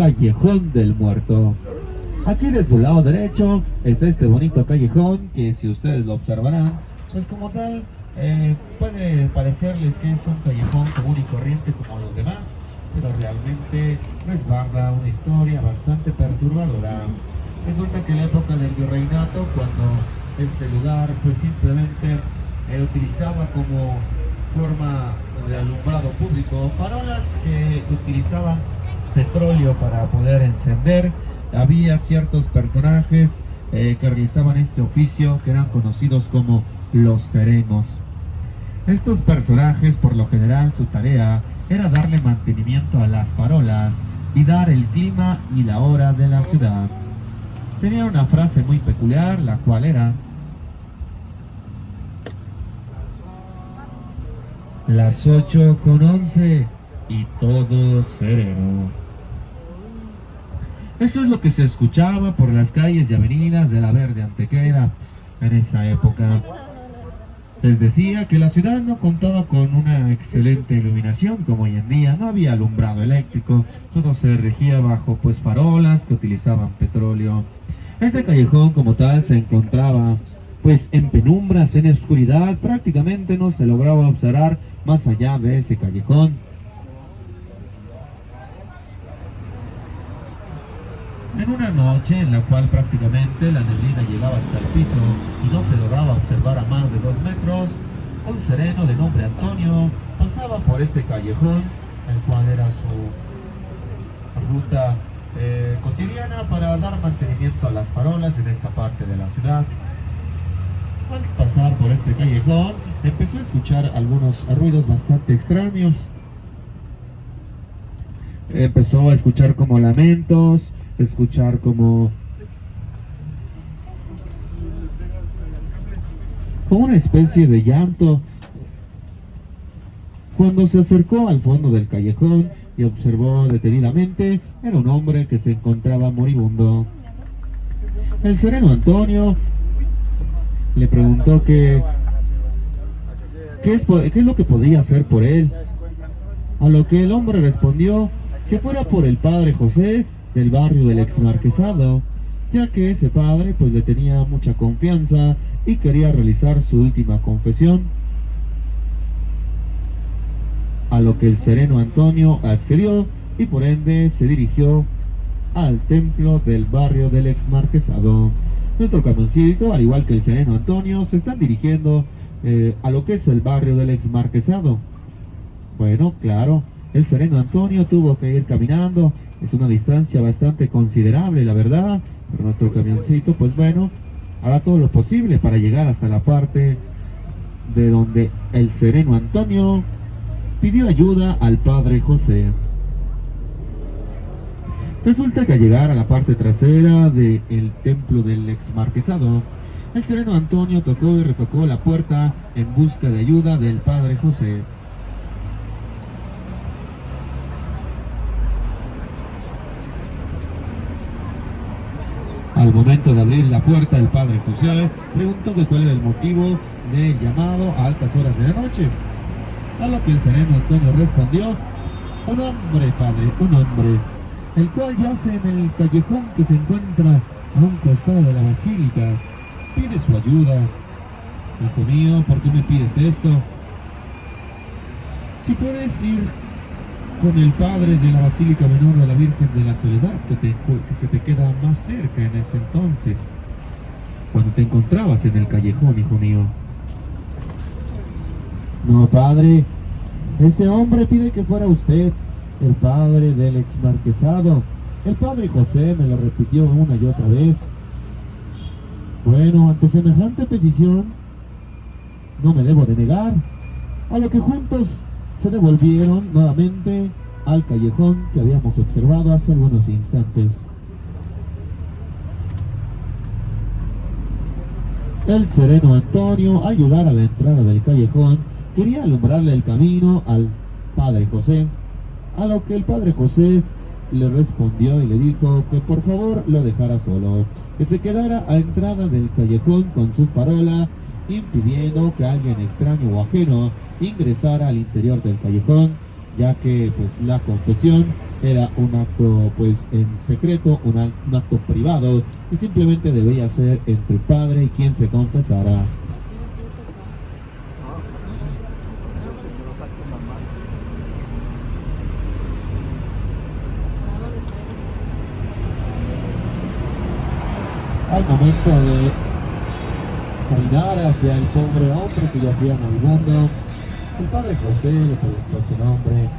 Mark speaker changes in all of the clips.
Speaker 1: Callejón del Muerto. Aquí de su lado derecho está este bonito callejón que, si ustedes lo observarán, pues como tal puede parecerles que es un callejón común y corriente como los demás, pero realmente resguarda una historia bastante perturbadora. Resulta que en la época del virreinato, cuando este lugar pues simplemente utilizaba como forma de alumbrado público farolas que utilizaban petróleo para poder encender, había ciertos personajes que realizaban este oficio que eran conocidos como los serenos. Estos personajes, por lo general, su tarea era darle mantenimiento a las farolas y dar el clima y la hora de la ciudad. Tenía una frase muy peculiar, la cual era: las 8:11 y todo sereno. Eso es lo que se escuchaba por las calles y avenidas de la verde Antequera en esa época. Les decía que la ciudad no contaba con una excelente iluminación como hoy en día, no había alumbrado eléctrico, todo se regía bajo pues farolas que utilizaban petróleo. Este callejón como tal se encontraba pues en penumbras, en oscuridad, prácticamente no se lograba observar más allá de ese callejón. En una noche en la cual prácticamente la neblina llegaba hasta el piso y no se lograba observar a más de 2 metros, un sereno de nombre Antonio pasaba por este callejón, el cual era su ruta cotidiana para dar mantenimiento a las farolas en esta parte de la ciudad. Al pasar por este callejón, empezó a escuchar algunos ruidos bastante extraños. Empezó a escuchar como lamentos, escuchar como una especie de llanto. Cuando se acercó al fondo del callejón y observó detenidamente, era un hombre que se encontraba moribundo. El sereno Antonio le preguntó qué es lo que podía hacer por él, a lo que el hombre respondió que fuera por el padre José del barrio del Exmarquesado, ya que ese padre pues le tenía mucha confianza y quería realizar su última confesión. A lo que el sereno Antonio accedió y por ende se dirigió al templo del barrio del Exmarquesado. Nuestro camioncito, al igual que el sereno Antonio, se están dirigiendo a lo que es el barrio del Exmarquesado. Bueno, claro, el sereno Antonio tuvo que ir caminando. Es una distancia bastante considerable, la verdad, pero nuestro camioncito, pues bueno, hará todo lo posible para llegar hasta la parte de donde el sereno Antonio pidió ayuda al padre José. Resulta que al llegar a la parte trasera del templo del Exmarquesado, el sereno Antonio tocó y retocó la puerta en busca de ayuda del padre José. Al momento de abrir la puerta, el padre José preguntó que cuál era el motivo del llamado a altas horas de la noche. A lo que el sereno Antonio respondió: un hombre, padre, un hombre, el cual yace en el callejón que se encuentra a un costado de la basílica. Pide su ayuda. Hijo mío, ¿por qué me pides esto? Si puedes ir con el padre de la Basílica Menor de la Virgen de la Soledad, que se te queda más cerca en ese entonces, cuando te encontrabas en el callejón, hijo mío. No, padre, ese hombre pide que fuera usted, el padre del Exmarquesado. El padre José me lo repitió una y otra vez. Bueno, ante semejante petición, no me debo de negar, a lo que juntos se devolvieron nuevamente al callejón que habíamos observado hace algunos instantes. El sereno Antonio, al llegar a la entrada del callejón, quería alumbrarle el camino al padre José, a lo que el padre José le respondió y le dijo que por favor lo dejara solo, que se quedara a entrada del callejón con su farola, impidiendo que alguien extraño o ajeno ingresara al interior del callejón, ya que pues la confesión era un acto pues en secreto, un acto privado que simplemente debía ser entre padre y quien se confesara. Al momento de caminar hacia el pobre hombre que yacía moribundo, el padre José le preguntó su nombre,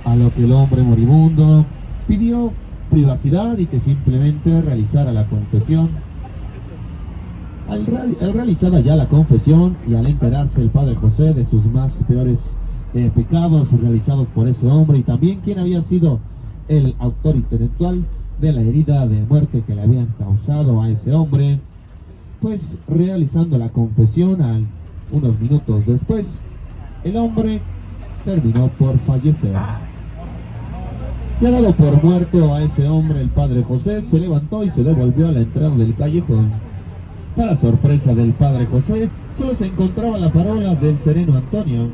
Speaker 1: a lo que el hombre moribundo pidió privacidad y que simplemente realizara la confesión. Al realizar ya la confesión y al enterarse el padre José de sus más peores pecados realizados por ese hombre y también quién había sido el autor intelectual de la herida de muerte que le habían causado a ese hombre, pues realizando la confesión unos minutos después, el hombre terminó por fallecer. Ya dado por muerto a ese hombre, el padre José se levantó y se devolvió a la entrada del callejón. Para sorpresa del padre José, solo se encontraba la farola del sereno Antonio.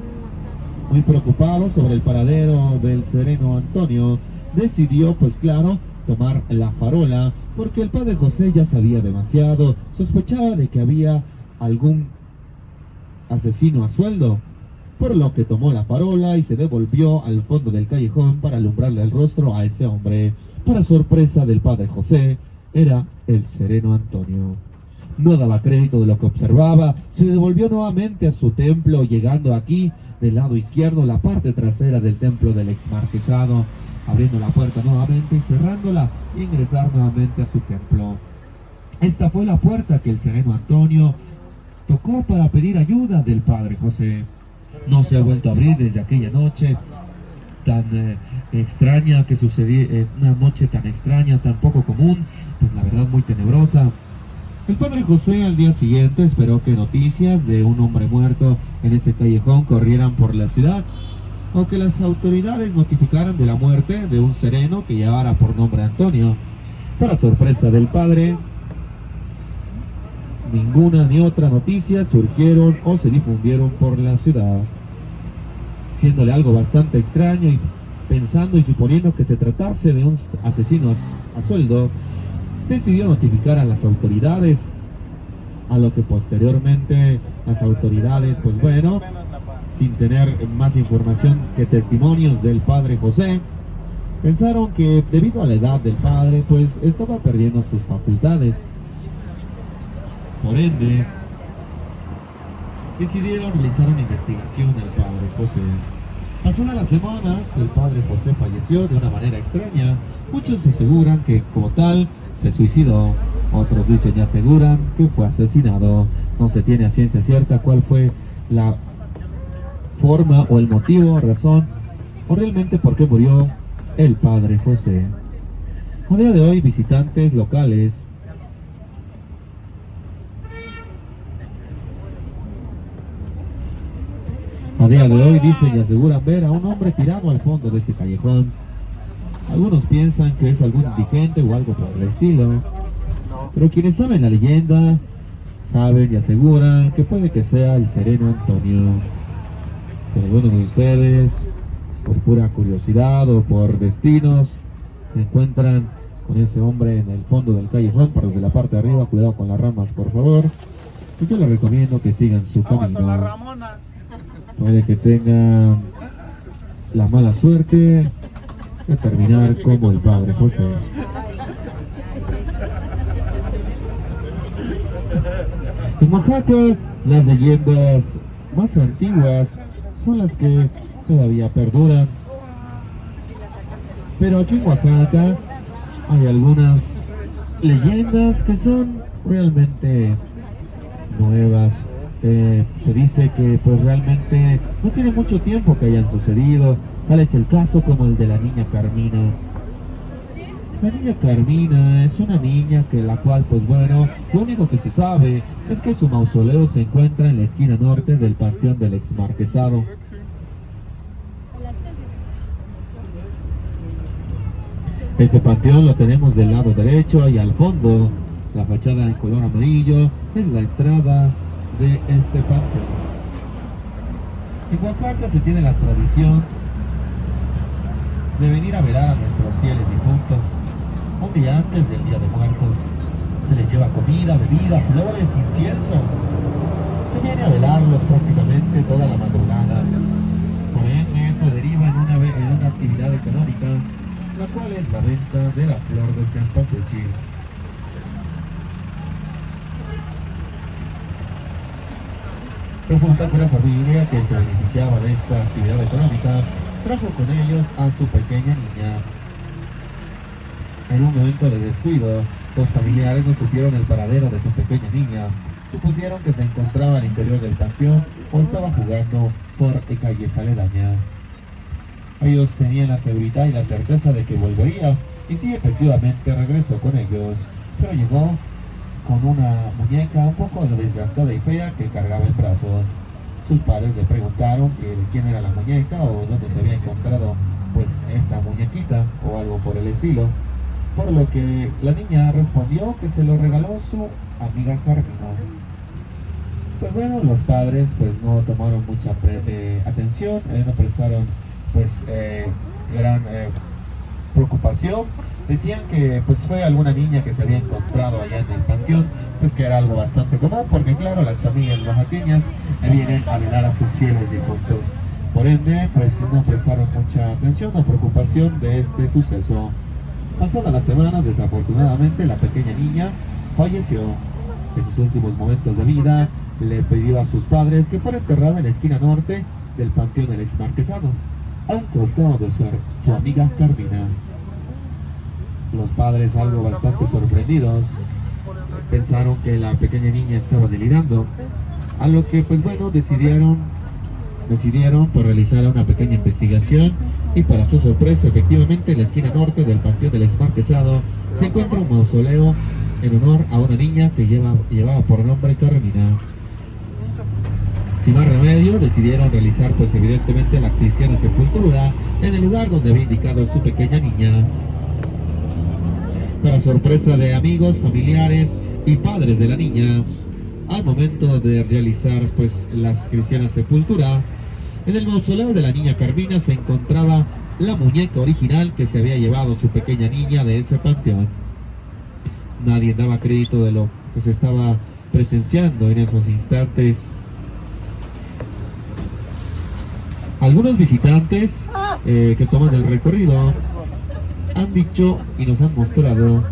Speaker 1: Muy preocupado sobre el paradero del sereno Antonio, decidió, pues claro, tomar la farola, porque el padre José ya sabía demasiado, sospechaba de que había algún asesino a sueldo, por lo que tomó la farola y se devolvió al fondo del callejón para alumbrarle el rostro a ese hombre. Para sorpresa del padre José, era el sereno Antonio. No daba crédito de lo que observaba, se devolvió nuevamente a su templo, llegando aquí, del lado izquierdo, la parte trasera del templo del exmarquesado, abriendo la puerta nuevamente y cerrándola, e ingresar nuevamente a su templo. Esta fue la puerta que el sereno Antonio tocó para pedir ayuda del padre José. No se ha vuelto a abrir desde aquella noche tan extraña que sucedió, una noche tan extraña, tan poco común, pues la verdad muy tenebrosa. El padre José al día siguiente esperó que noticias de un hombre muerto en ese callejón corrieran por la ciudad, o que las autoridades notificaran de la muerte de un sereno que llevara por nombre Antonio. Para sorpresa del padre, ninguna ni otra noticia surgieron o se difundieron por la ciudad. Siéndole algo bastante extraño y pensando y suponiendo que se tratase de un asesino a sueldo, decidió notificar a las autoridades, a lo que posteriormente las autoridades, pues bueno, sin tener más información que testimonios del padre José, pensaron que debido a la edad del padre, pues estaba perdiendo sus facultades. Por ende, decidieron realizar una investigación al padre José. Pasadas las semanas, el padre José falleció de una manera extraña. Muchos aseguran que como tal se suicidó, otros dicen y aseguran que fue asesinado. No se tiene a ciencia cierta cuál fue la forma o el motivo, razón o realmente por qué murió el padre José. A día de hoy, visitantes locales dicen y aseguran ver a un hombre tirado al fondo de ese callejón. Algunos piensan que es algún indigente o algo por el estilo, pero quienes saben la leyenda saben y aseguran que puede que sea el sereno Antonio. Si alguno de ustedes, por pura curiosidad o por destinos, se encuentran con ese hombre en el fondo del callejón, por desde la parte de arriba, cuidado con las ramas, por favor, y yo les recomiendo que sigan su camino. Puede que tengan la mala suerte de terminar como el padre José. En Oaxaca, las leyendas más antiguas son las que todavía perduran. Pero aquí en Oaxaca hay algunas leyendas que son realmente nuevas. Se dice que pues realmente no tiene mucho tiempo que hayan sucedido. Tal es el caso como el de la niña Carmina. La niña Carmina es una niña que la cual pues bueno, lo único que se sabe es que su mausoleo se encuentra en la esquina norte del panteón del exmarquesado. Este panteón lo tenemos del lado derecho y al fondo, la fachada en color amarillo es la entrada de este panteón. En Oaxaca se tiene la tradición de venir a velar a nuestros fieles difuntos. Un día antes del Día de Muertos, se les lleva comida, bebida, flores, incienso. Se viene a velarlos prácticamente toda la madrugada. Por ende, eso deriva en una actividad económica, la cual es la venta de la flor de cempasúchil. Resulta que una familia que se beneficiaba de esta actividad económica trajo con ellos a su pequeña niña. En un momento de descuido, los familiares no supieron el paradero de su pequeña niña. Supusieron que se encontraba al interior del panteón o estaba jugando por calles aledañas. Ellos tenían la seguridad y la certeza de que volvería, y sí, efectivamente regresó con ellos, pero llegó con una muñeca un poco desgastada y fea que cargaba en brazos. Sus padres le preguntaron que quién era la muñeca o dónde se había encontrado pues esa muñequita o algo por el estilo, por lo que la niña respondió que se lo regaló su amiga Carmina. Pues bueno, los padres pues no tomaron mucha atención, no prestaron pues gran preocupación. Decían que pues fue alguna niña que se había encontrado allá en el panteón, pues que era algo bastante común, porque claro, las familias oaxaqueñas vienen a velar a sus fieles difuntos. Por ende, pues no prestaron mucha atención o preocupación de este suceso. Pasadas las semanas, desafortunadamente, la pequeña niña falleció. En sus últimos momentos de vida, le pidió a sus padres que fuera enterrada en la esquina norte del panteón del ex marquesado, a un costado de su amiga Carmina. Los padres, algo bastante sorprendidos, pensaron que la pequeña niña estaba delirando, a lo que pues bueno decidieron por realizar una pequeña investigación, y para su sorpresa, efectivamente, en la esquina norte del panteón del ex marquesado se encuentra un mausoleo en honor a una niña que llevaba por nombre Carmina. Sin más remedio, decidieron realizar pues evidentemente la cristiana sepultura en el lugar donde había indicado a su pequeña niña. Para sorpresa de amigos, familiares y padres de la niña, al momento de realizar pues la cristiana sepultura, en el mausoleo de la niña Carmina se encontraba la muñeca original que se había llevado su pequeña niña de ese panteón. Nadie daba crédito de lo que se estaba presenciando en esos instantes. Algunos visitantes que toman el recorrido han dicho y nos han mostrado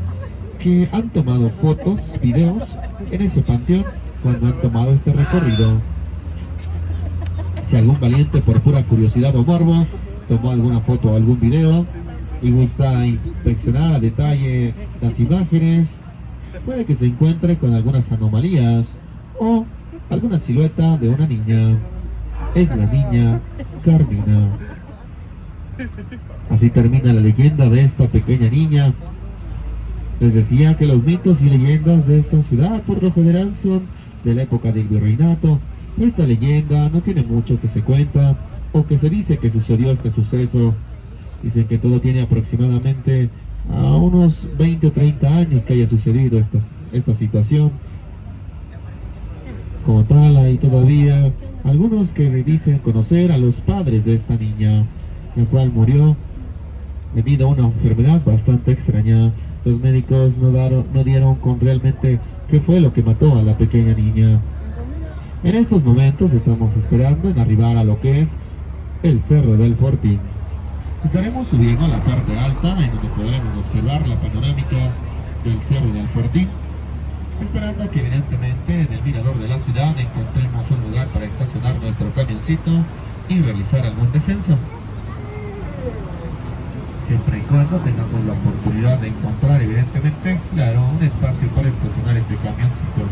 Speaker 1: que han tomado fotos, videos en ese panteón cuando han tomado este recorrido. Si algún valiente por pura curiosidad o morbo tomó alguna foto o algún video y gusta inspeccionar a detalle las imágenes, puede que se encuentre con algunas anomalías o alguna silueta de una niña. Es la niña Carmina. Así termina la leyenda de esta pequeña niña. Les decía que los mitos y leyendas de esta ciudad por lo general son de la época del virreinato. Esta leyenda no tiene mucho que se cuenta o que se dice que sucedió este suceso. Dicen que todo tiene aproximadamente a unos 20 o 30 años que haya sucedido esta situación. Como tal, hay todavía algunos que le dicen conocer a los padres de esta niña, la cual murió debido a una enfermedad bastante extraña. Los médicos no dieron con realmente qué fue lo que mató a la pequeña niña. En estos momentos estamos esperando en arribar a lo que es el Cerro del Fortín. Estaremos subiendo a la parte alta en donde podremos observar la panorámica del Cerro del Fortín, esperando que evidentemente en el mirador de la ciudad encontremos un lugar para estacionar nuestro camioncito y realizar algún descenso. Siempre y cuando tengamos la oportunidad de encontrar evidentemente, claro, un espacio para estacionar este camioncito.